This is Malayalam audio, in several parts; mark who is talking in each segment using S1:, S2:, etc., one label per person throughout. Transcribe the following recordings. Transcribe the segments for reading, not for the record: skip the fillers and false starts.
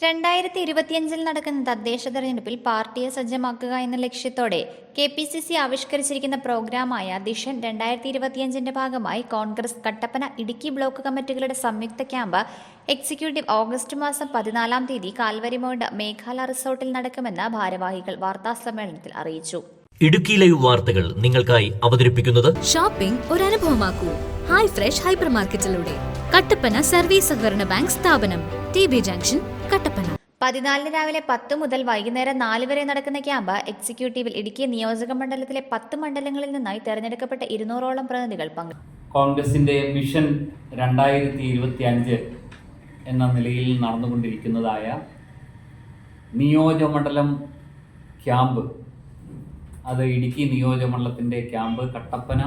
S1: 2025 നടക്കുന്ന തദ്ദേശ തെരഞ്ഞെടുപ്പിൽ പാർട്ടിയെ സജ്ജമാക്കുക എന്ന ലക്ഷ്യത്തോടെ KPCC ആവിഷ്കരിച്ചിരിക്കുന്ന പ്രോഗ്രാമായ ദിഷൻ 2025ന്റെ ഭാഗമായി കോൺഗ്രസ് കട്ടപ്പന ഇടുക്കി ബ്ലോക്ക് കമ്മിറ്റികളുടെ സംയുക്ത ക്യാമ്പ് എക്സിക്യൂട്ടീവ് ഓഗസ്റ്റ് മാസം 14-ാം തീയതി കാൽവരിമൗണ്ട് മേഘാല റിസോർട്ടിൽ നടക്കുമെന്ന് ഭാരവാഹികൾ വാർത്താസമ്മേളനത്തിൽ അറിയിച്ചു.
S2: ഇടുക്കി ലൈവ് വാർത്തകൾ നിങ്ങൾക്കായി അവതരിപ്പിക്കുന്നത്
S3: ഷോപ്പിംഗ് ഒരു അനുഭവമാക്കൂ. ഹൈ ഫ്രഷ് ഹൈപ്പർ മാർക്കറ്റിലൂടെ കട്ടപ്പന സർവീസ് സഹകരണ ബാങ്ക് സ്ഥാപനം, TB ജംഗ്ഷൻ, കട്ടപ്പന.
S1: 14 രാവിലെ 10 മുതൽ വൈകുന്നേരം 4 വരെ നടക്കുന്ന ക്യാമ്പ് എക്സിക്യൂട്ടീവിൽ ഇടുക്കി നിയോജക മണ്ഡലത്തിലെ 10 മണ്ഡലങ്ങളിൽ നിന്നായി തെരഞ്ഞെടുക്കപ്പെട്ട 200ഓളം പ്രതിനിധികൾ പങ്കെടുക്കും.
S4: കോൺഗ്രസിന്റെ മിഷൻ 2025 എന്ന നിലയിൽ നടന്നുകൊണ്ടിരിക്കുന്നതായ നിയോജകമണ്ഡലം ക്യാമ്പ്, അത് ഇടുക്കി നിയോജകമണ്ഡലത്തിൻ്റെ ക്യാമ്പ് കട്ടപ്പന,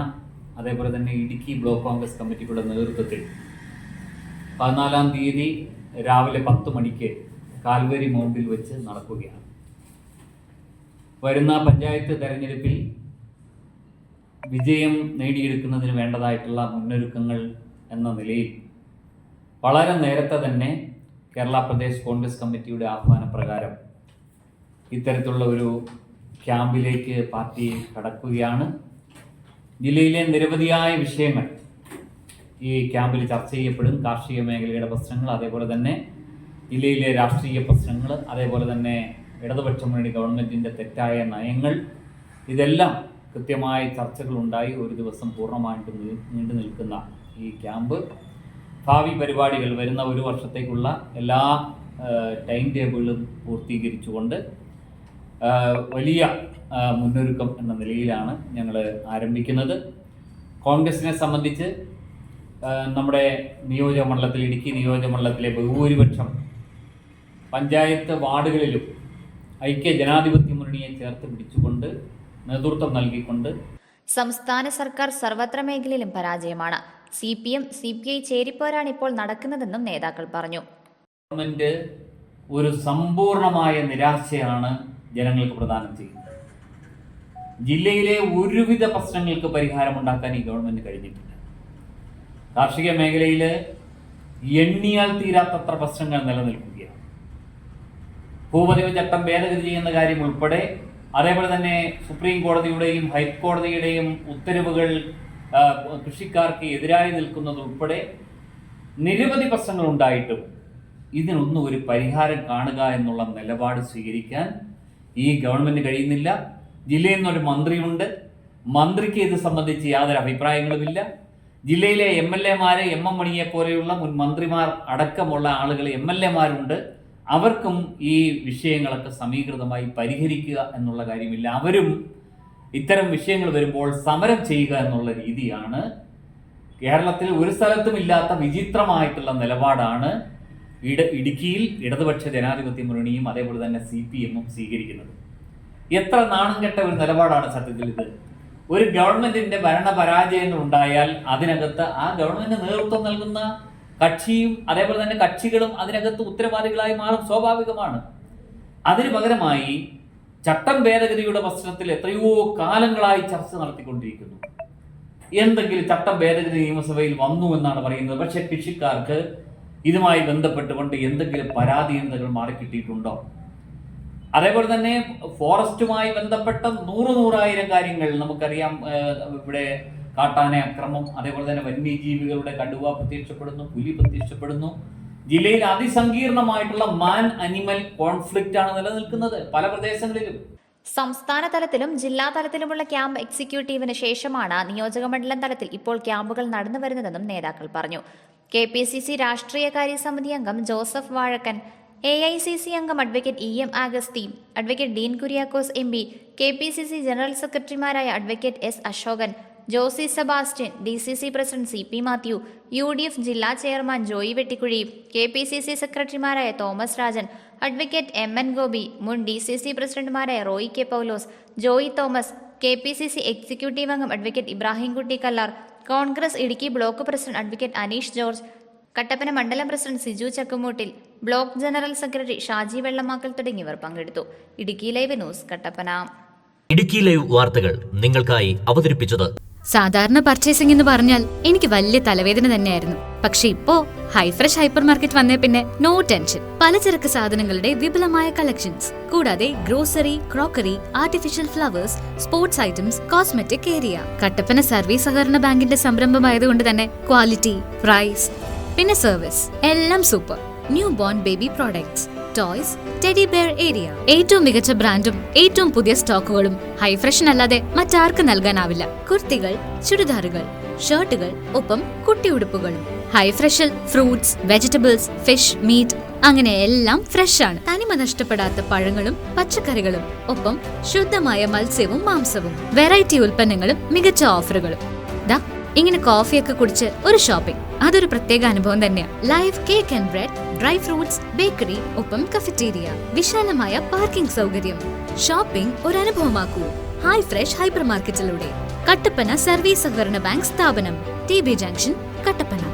S4: അതേപോലെ തന്നെ ഇടുക്കി ബ്ലോക്ക് കോൺഗ്രസ് കമ്മിറ്റിയുടെ നേതൃത്വത്തിൽ 14-ാം തീയതി രാവിലെ 10 മണിക്ക് കാൽവരി മൗണ്ടിൽ വെച്ച് നടക്കുകയാണ്. വരുന്ന പഞ്ചായത്ത് തെരഞ്ഞെടുപ്പിൽ വിജയം നേടിയെടുക്കുന്നതിന് വേണ്ടതായിട്ടുള്ള മുന്നൊരുക്കങ്ങൾ എന്ന നിലയിൽ വളരെ നേരത്തെ തന്നെ കേരള പ്രദേശ് കോൺഗ്രസ് കമ്മിറ്റിയുടെ ആഹ്വാനപ്രകാരം ഇത്തരത്തിലുള്ള ഒരു ക്യാമ്പിലേക്ക് പാർട്ടി കടക്കുകയാണ്. ജില്ലയിലെ നിരവധിയായ വിഷയങ്ങൾ ഈ ക്യാമ്പിൽ ചർച്ച ചെയ്യപ്പെടും. കാർഷിക മേഖലയുടെ പ്രശ്നങ്ങൾ, അതേപോലെ തന്നെ ജില്ലയിലെ രാഷ്ട്രീയ പ്രശ്നങ്ങൾ, അതേപോലെ തന്നെ ഇടതുപക്ഷ മുന്നണി ഗവൺമെൻറ്റിൻ്റെ തെറ്റായ നയങ്ങൾ, ഇതെല്ലാം കൃത്യമായ ചർച്ചകളുണ്ടായി ഒരു ദിവസം പൂർണ്ണമായിട്ട് നീണ്ടു നിൽക്കുന്ന ഈ ക്യാമ്പ് ഭാവി പരിപാടികൾ വരുന്ന ഒരു വർഷത്തേക്കുള്ള എല്ലാ ടൈം ടേബിളും പൂർത്തീകരിച്ചുകൊണ്ട് വലിയ മുന്നൊരുക്കം എന്ന നിലയിലാണ് ഞങ്ങൾ ആരംഭിക്കുന്നത്. കോൺഗ്രസിനെ സംബന്ധിച്ച് നമ്മുടെ നിയോജകമണ്ഡലത്തിൽ, ഇടുക്കി നിയോജകമണ്ഡലത്തിലെ ബഹുഭൂരിപക്ഷം പഞ്ചായത്ത് വാർഡുകളിലും ഐക്യ ജനാധിപത്യ മുന്നണിയെ ചേർത്ത് പിടിച്ചുകൊണ്ട് നേതൃത്വം നൽകിക്കൊണ്ട്
S1: സംസ്ഥാന സർക്കാർ സർവത്ര മേഖലയിലും പരാജയമാണ്. CPM CPI ചേരിപ്പോരാണ് ഇപ്പോൾ നടക്കുന്നതെന്നും നേതാക്കൾ പറഞ്ഞു.
S4: ഗവൺമെന്റ് ഒരു സമ്പൂർണമായ നിരാശയാണ് ജനങ്ങൾക്ക് പ്രദാനം ചെയ്യുന്നത്. ജില്ലയിലെ ഒരുവിധ പ്രശ്നങ്ങൾക്ക് പരിഹാരമുണ്ടാക്കാൻ ഈ ഗവൺമെന്റ് കഴിഞ്ഞിട്ടില്ല. കാർഷിക മേഖലയിൽ എണ്ണിയാൽ തീരാത്തത്ര പ്രശ്നങ്ങൾ നിലനിൽക്കുകയാണ്. ഭൂപതിവ് ചട്ടം ഭേദഗതി ചെയ്യുന്ന കാര്യം ഉൾപ്പെടെ, അതേപോലെ തന്നെ സുപ്രീം കോടതിയുടെയും ഹൈക്കോടതിയുടെയും ഉത്തരവുകൾ കൃഷിക്കാർക്ക് എതിരായി നിൽക്കുന്നതുൾപ്പെടെ നിരവധി പ്രശ്നങ്ങൾ ഉണ്ടായിട്ടും ഇതിനൊന്നും ഒരു പരിഹാരം കാണുക എന്നുള്ള നിലപാട് സ്വീകരിക്കാൻ ഈ ഗവൺമെന്റ് കഴിയുന്നില്ല. ജില്ലയിൽ നിന്നൊരു മന്ത്രിയുണ്ട്, മന്ത്രിക്ക് ഇത് സംബന്ധിച്ച് യാതൊരു അഭിപ്രായങ്ങളുമില്ല. ജില്ലയിലെ MLA-മാരെ, MM മണിയെ പോലെയുള്ള മുൻ മന്ത്രിമാർ അടക്കമുള്ള ആളുകൾ MLA-മാരുണ്ട്. അവർക്കും ഈ വിഷയങ്ങളൊക്കെ സമീകൃതമായി പരിഹരിക്കുക എന്നുള്ള കാര്യമില്ല. അവരും ഇത്തരം വിഷയങ്ങൾ വരുമ്പോൾ സമരം ചെയ്യുക എന്നുള്ള രീതിയാണ്. കേരളത്തിൽ ഒരു സ്ഥലത്തും ഇല്ലാത്ത വിചിത്രമായിട്ടുള്ള നിലപാടാണ് ഇടുക്കിയിൽ ഇടതുപക്ഷ ജനാധിപത്യ മുന്നണിയും അതേപോലെ തന്നെ CPM-ഉം സ്വീകരിക്കുന്നത്. എത്ര നാണം കെട്ട ഒരു നിലപാടാണ് സത്യത്തിൽ ഇത്. ഒരു ഗവൺമെന്റിന്റെ ഭരണപരാജയങ്ങൾ ഉണ്ടായാൽ അതിനകത്ത് ആ ഗവൺമെന്റ് നേതൃത്വം നൽകുന്ന കക്ഷിയും അതേപോലെ തന്നെ കക്ഷികളും അതിനകത്ത് ഉത്തരവാദികളായി മാറും, സ്വാഭാവികമാണ്. അതിനു പകരമായി ചട്ടം ഭേദഗതിയുടെ പ്രശ്നത്തിൽ എത്രയോ കാലങ്ങളായി ചർച്ച നടത്തിക്കൊണ്ടിരിക്കുന്നു. എന്തെങ്കിലും ചട്ടം ഭേദഗതി നിയമസഭയിൽ വന്നു എന്നാണ് പറയുന്നത്. പക്ഷെ കൃഷിക്കാർക്ക് ഇതുമായി ബന്ധപ്പെട്ടുകൊണ്ട് എന്തെങ്കിലും പരാധീനതകൾ മാറിക്കിട്ടിയിട്ടുണ്ടോ? അതേപോലെ തന്നെ ഫോറസ്റ്റുമായി ബന്ധപ്പെട്ട നൂറായിരം കാര്യങ്ങൾ നമുക്കറിയാം. ഇവിടെ കാട്ടാന അക്രമം, അതേപോലെ തന്നെ വന്യജീവികളുടെ കടുവ പ്രത്യക്ഷപ്പെടുന്നു, പുലി പ്രത്യക്ഷപ്പെടുന്നു. ജില്ലയിൽ അതിസങ്കീർണമായിട്ടുള്ള മാൻ അനിമൽ കോൺഫ്ലിക്റ്റ് ആണ് നിലനിൽക്കുന്നത് പല പ്രദേശങ്ങളിലും.
S1: സംസ്ഥാന തലത്തിലും ജില്ലാ തലത്തിലുമുള്ള ക്യാമ്പ് എക്സിക്യൂട്ടീവിന് ശേഷമാണ് നിയോജകമണ്ഡലം തലത്തിൽ ഇപ്പോൾ ക്യാമ്പുകൾ നടന്നു വരുന്നതെന്നും നേതാക്കൾ പറഞ്ഞു. KPCC രാഷ്ട്രീയകാര്യ സമിതി അംഗം ജോസഫ് വാഴക്കൻ, AICC അംഗം advocate EM Augusthy, advocate Dean Kuriakose MP, KPCC general സെക്രട്ടറിമാരായ advocate S Ashokan, Josy Sebastian, DCC president CP Mathew, UDF ജില്ലാ ചെയർമാൻ ജോയി വെട്ടിക്കുഴി, KPCC സെക്രട്ടറിമാരായ Thomas Rajan, advocate MN Gopi, മുൻ DCC പ്രസിഡന്റുമാരായ Roy K Paulose, Joy Thomas, KPCC executive അംഗം advocate Ibrahimkutty Kallar, Congress Idukki block president advocate Aneesh George, Kattappana മണ്ഡലം president Siju Chakkumoottil, block general secretary Shaji Vellamakkal തുടങ്ങിയവർ പങ്കെടുത്തു. Idukki live news, Kattappana.
S2: Idukki live വാർത്തകൾ നിങ്ങൾക്കായി അവതരിപ്പിച്ചത്
S3: സാധാരണ പർച്ചേസിംഗ് എന്ന് പറഞ്ഞാൽ എനിക്ക് വലിയ തലവേദന തന്നെയായിരുന്നു. പക്ഷെ ഇപ്പോ ഹൈ ഫ്രഷ് ഹൈപ്പർ മാർക്കറ്റ് വന്നേ പിന്നെ നോ ടെൻഷൻ. പലചരക്ക് സാധനങ്ങളുടെ വിപുലമായ കളക്ഷൻസ്, കൂടാതെ grocery, crockery, artificial flowers, sports items, cosmetic area. Kattappana service സഹകരണ ബാങ്കിന്റെ സംരംഭമായതുകൊണ്ട് തന്നെ ക്വാളിറ്റി, പ്രൈസ്, പിന്നെ സർവീസ് എല്ലാം super. New born baby products, toys, teddy bear area. ഏറ്റവും മികച്ച ബ്രാൻഡും ഏറ്റവും പുതിയ സ്റ്റോക്കുകളും ഹൈ ഫ്രഷിനല്ലാതെ മറ്റാർക്കും നൽകാനാവില്ല. കുർത്തികൾ, ചുരിദാറുകൾ, ഷർട്ടുകൾ, ഒപ്പം കുട്ടിയുടുപ്പുകളും. ഹൈ ഫ്രഷിൽ ഫ്രൂട്ട്സ്, വെജിറ്റബിൾസ്, ഫിഷ്, മീറ്റ്, അങ്ങനെ എല്ലാം ഫ്രഷ് ആണ്. തനിമ നഷ്ടപ്പെടാത്ത പഴങ്ങളും പച്ചക്കറികളും, ഒപ്പം ശുദ്ധമായ മത്സ്യവും മാംസവും. വെറൈറ്റി ഉൽപ്പന്നങ്ങളും മികച്ച ഓഫറുകളും. ദാ ഇങ്ങനെ കോഫിയൊക്കെ കുടിച്ച് ഒരു ഷോപ്പിംഗ്, അതൊരു പ്രത്യേക അനുഭവം തന്നെയാണ്. Live cake and bread, dry fruits, bakery, ഒപ്പം കഫറ്റീരിയ, വിശാലമായ പാർക്കിംഗ് സൗകര്യം. ഷോപ്പിംഗ് ഒരു അനുഭവമാക്കൂ ഹൈ ഫ്രഷ് ഹൈപ്പർ മാർക്കറ്റിലൂടെ. കട്ടപ്പന സർവീസ് സഹകരണ ബാങ്ക് സ്ഥാപനം, TB ജംഗ്ഷൻ, കട്ടപ്പന.